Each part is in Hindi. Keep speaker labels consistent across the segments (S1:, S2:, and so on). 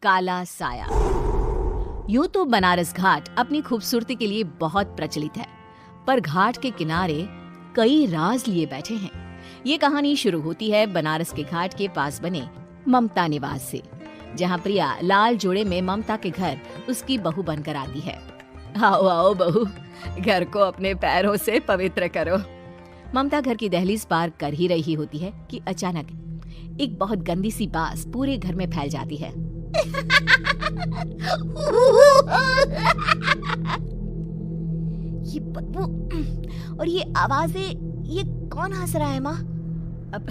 S1: काला साया। यूं तो बनारस घाट अपनी खूबसूरती के लिए बहुत प्रचलित है, पर घाट के किनारे कई राज लिए बैठे हैं। ये कहानी शुरू होती है बनारस के घाट के पास बने ममता निवास से, जहाँ प्रिया लाल जोड़े में ममता के घर उसकी बहू बनकर आती है। आओ आओ बहू, घर को अपने पैरों से पवित्र करो। ममता घर की दहलीज पार कर ही रही होती है कि अचानक एक बहुत गंदी सी बास पूरे घर में फैल जाती है। ये बदबू और ये आवाजें, ये कौन हंस रहा है माँ? अब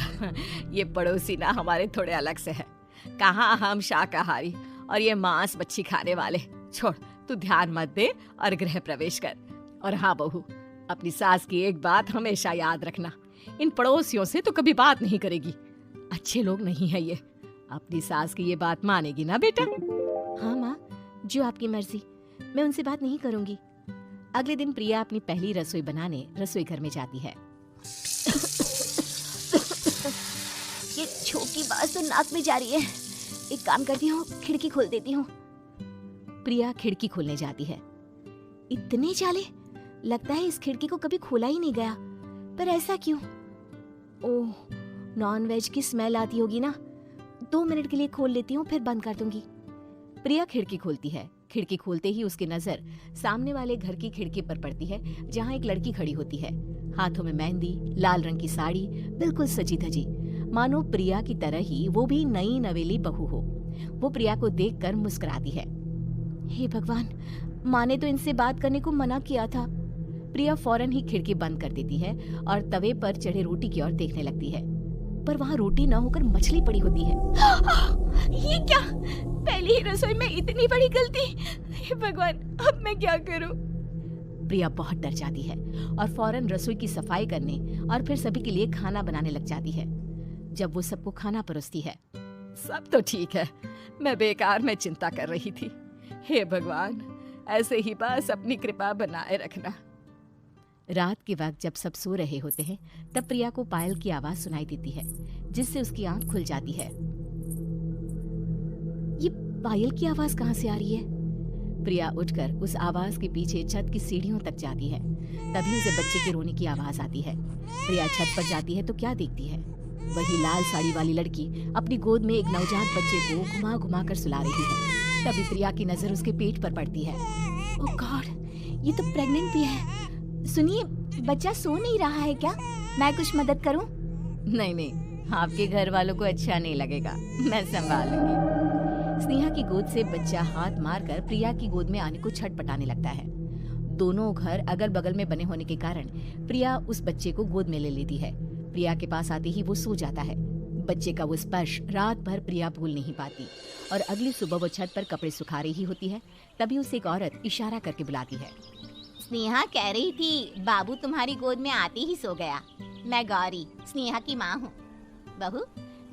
S1: ये पड़ोसी ना हमारे थोड़े अलग से है। कहाँ हम शाकाहारी और ये मांस मच्छी खाने वाले। छोड़, तू ध्यान मत दे और गृह प्रवेश कर। और हाँ बहू, अपनी सास की एक बात हमेशा याद रखना, इन पड़ोसियों से तो कभी बात नहीं करेगी। अच्छे लोग नहीं है ये। अपनी सास की ये बात मानेगी ना बेटा? हाँ माँ, जो आपकी मर्जी, मैं उनसे बात नहीं करूंगी। अगले दिन प्रिया अपनी पहली रसोई बनाने रसोई घर में जाती है। ये छोटी बात तो नाक में जा रही है। एक काम करती हूँ, खिड़की खोल देती हूँ। प्रिया खिड़की खोलने जाती है। इतने चाले, लगता है इस खिड़की को कभी खोला ही नहीं गया। पर ऐसा क्यों? ओह, नॉन वेज की स्मेल आती होगी ना। 2 मिनट के लिए खोल लेती हूँ, फिर बंद कर दूंगी। प्रिया खिड़की खोलती है। खिड़की खोलते ही उसकी नजर सामने वाले घर की खिड़की पर पड़ती है, जहाँ एक लड़की खड़ी होती है। हाथों में मेहंदी, लाल रंग की साड़ी, बिल्कुल सजी धजी, मानो प्रिया की तरह ही वो भी नई नवेली बहू हो। वो प्रिया को देखकर मुस्कुराती है। हे भगवान, माँ ने तो इनसे बात करने को मना किया था। प्रिया फौरन ही खिड़की बंद कर देती है और तवे पर चढ़े रोटी की ओर देखने लगती है, पर वहाँ रोटी न होकर मछली पड़ी होती है। ये क्या? पहली ही रसोई में इतनी बड़ी गलती! हे भगवान, अब मैं क्या करूं? प्रिया बहुत डर जाती है और फौरन रसोई की सफाई करने और फिर सभी के लिए खाना बनाने लग जाती है। जब वो सबको खाना परोसती है, सब तो ठीक है, मैं बेकार में चिंता कर रही थी। हे भगवान, ऐसे ही बस अपनी कृपा बनाए रखना। रात के वक्त जब सब सो रहे होते हैं, तब प्रिया को पायल की आवाज सुनाई देती है, जिससे उसकी आंख खुल जाती है। ये पायल की आवाज कहाँ से आ रही है? प्रिया उठकर उस आवाज के पीछे छत की सीढ़ियों तक जाती है। तभी उसे बच्चे के रोने की आवाज आती है। प्रिया छत पर जाती है तो क्या देखती है? वही लाल साड़ी वाली लड़की अपनी गोद में एक नवजात बच्चे को घुमा घुमा कर सुला रही है। तभी प्रिया की नजर उसके पेट पर पड़ती है। ओह गॉड, ये तो प्रेग्नेंट भी है। सुनिए, बच्चा सो नहीं रहा है क्या? मैं कुछ मदद करूं? नहीं नहीं, आपके घर वालों को अच्छा नहीं लगेगा, मैं संभाल लूंगी। स्नेहा की गोद से बच्चा हाथ मारकर प्रिया की गोद में आने को छटपटाने लगता है। दोनों घर अगल बगल में बने होने के कारण प्रिया उस बच्चे को गोद में ले लेती है। प्रिया के पास आते ही वो सो जाता है। बच्चे का वो स्पर्श रात भर प्रिया भूल नहीं पाती और अगली सुबह वो छत पर कपड़े सुखा रही होती है। तभी उसे एक औरत इशारा करके बुलाती है। स्नेहा कह रही थी बाबू तुम्हारी गोद में आते ही सो गया। मैं गौरी, स्नेहा की माँ हूँ। बहू,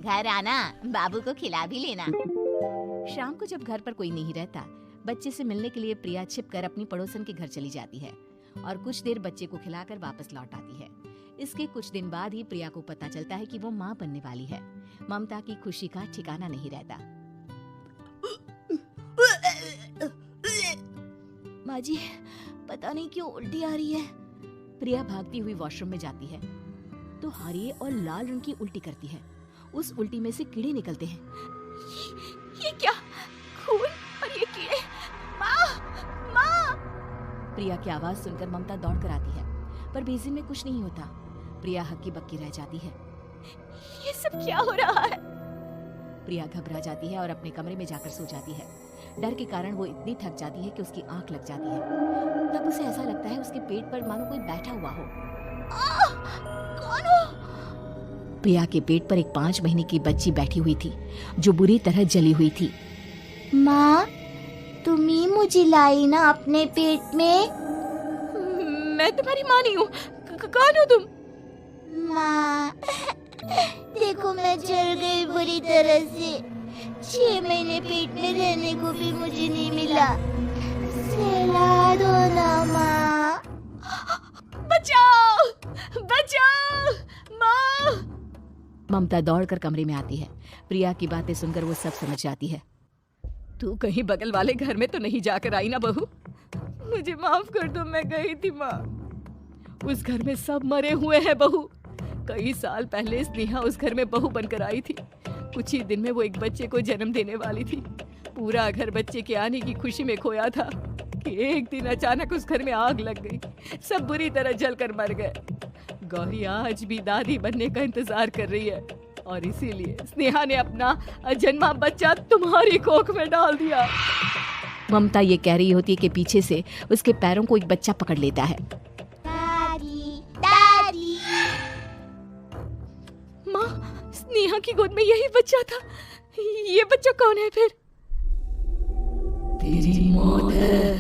S1: घर आना, बाबू को खिला भी लेना। शाम को जब घर पर कोई नहीं रहता, बच्चे से मिलने के लिए प्रिया छिपकर अपनी पड़ोसन के घर चली जाती है और कुछ देर बच्चे को खिलाकर वापस लौट आती है। इसके कुछ दिन बाद ही प्रिया को पता चलता है कि वो माँ बनने वाली है। ममता की खुशी का ठिकाना नहीं रहता। माँ जी, पता नहीं क्यों उल्टी आ रही है। प्रिया भागती हुई वॉशरूम में जाती है तो हरे और लाल रंग की उल्टी करती है। उस उल्टी में से कीड़े निकलते हैं। ये क्या? खून और ये कीड़े! माँ! माँ! प्रिया की आवाज सुनकर ममता दौड़कर आती है, पर बेसिन में कुछ नहीं होता। प्रिया हक्की बक्की रह जाती है। ये सब क्या हो रहा है? प्रिया घबरा जाती है और अपने कमरे में जाकर सो जाती है। डर के कारण वो इतनी थक जाती है कि उसकी आंख लग जाती है। तब उसे ऐसा लगता है उसके पेट पर मानो कोई बैठा हुआ हो। कौन हो? प्रिया के पेट पर एक 5 महीने की बच्ची बैठी हुई थी, जो बुरी तरह जली हुई थी।
S2: माँ, तुम ही मुझे लाई ना अपने पेट में?
S1: मैं तुम्हारी माँ नहीं हूँ। कौन हो तुम?
S2: माँ, देखो मैं जल गई बुरी तरह से। 6 महीने पेट में रहने को भी मुझे नहीं मिला। सहला दो ना माँ।
S1: बचाओ! बचाओ! माँ! ममता दौड़कर कमरे में आती है। प्रिया की बातें सुनकर वो सब समझ जाती है। तू कहीं बगल वाले घर में तो नहीं जाकर आई ना बहू? मुझे माफ कर दो, मैं गई थी माँ। उस घर में सब मरे हुए हैं बहू। कई साल पहले स्नेहा उस घर में बहू बनकर आई थी। कुछ ही दिन में वो एक बच्चे को जन्म देने वाली थी। पूरा घर बच्चे के आने की खुशी में खोया था कि एक दिन अचानक उस घर में आग लग गई। सब बुरी तरह जलकर मर गए। गौरी आज भी दादी बनने का इंतजार कर रही है और इसीलिए स्नेहा ने अपना अजन्मा बच्चा तुम्हारी कोख में डाल दिया। ममता ये कह रही होती है कि पीछे से उसके पैरों को एक बच्चा पकड़ लेता है।
S2: दादी, दादी।
S1: माँ, स्नेहा की गोद में यही बच्चा था। ये बच्चा कौन है फिर? तेरी मौत है।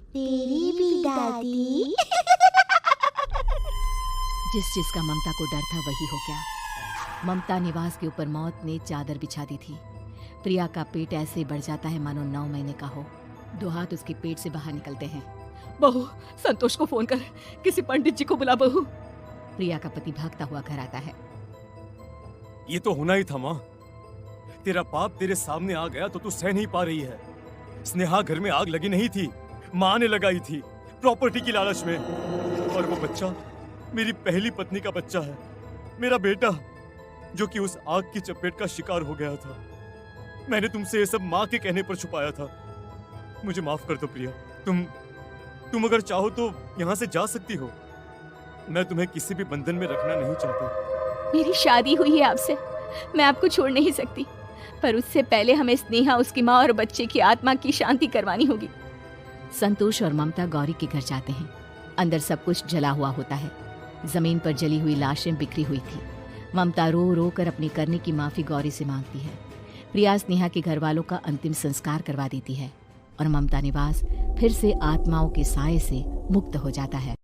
S2: तेरी भी दादी।
S1: जिस चीज का ममता को डर था वही हो गया। ममता निवास के ऊपर मौत ने चादर बिछा दी थी। प्रिया का पेट ऐसे बढ़ जाता है मानो 9 महीने का हो। 2 हाथ उसके पेट से बाहर निकलते हैं। बहू, संतोष को फोन कर, किसी पंडित जी को बुला बहू। प्रिया का पति भागता हुआ घर आता है।
S3: ये तो होना ही था माँ। तेरा बाप तेरे सामने आ गया तो तू सह नहीं पा रही है। स्नेहा घर में आग लगी नहीं थी, माँ ने लगाई थी प्रॉपर्टी की लालच में। और वो बच्चा मेरी पहली पत्नी का बच्चा है, मेरा बेटा, जो कि उस आग की चपेट का शिकार हो गया था। मैंने तुमसे ये सब माँ के कहने पर छुपाया था। मुझे माफ कर दो प्रिया। तुम अगर चाहो तो यहाँ से जा सकती हो। मैं तुम्हें किसी भी बंधन में रखना नहीं चाहता।
S1: मेरी शादी हुई है आपसे, मैं आपको छोड़ नहीं सकती, पर उससे पहले हमें स्नेहा, उसकी माँ और बच्चे की आत्मा की शांति करवानी होगी। संतोष और ममता गौरी के घर जाते हैं। अंदर सब कुछ जला हुआ होता है। जमीन पर जली हुई लाशें बिखरी हुई थी। ममता रो रो कर अपने करने की माफी गौरी से मांगती है। प्रिया स्नेहा के घर वालों का अंतिम संस्कार करवा देती है और ममता निवास फिर से आत्माओं के साए से मुक्त हो जाता है।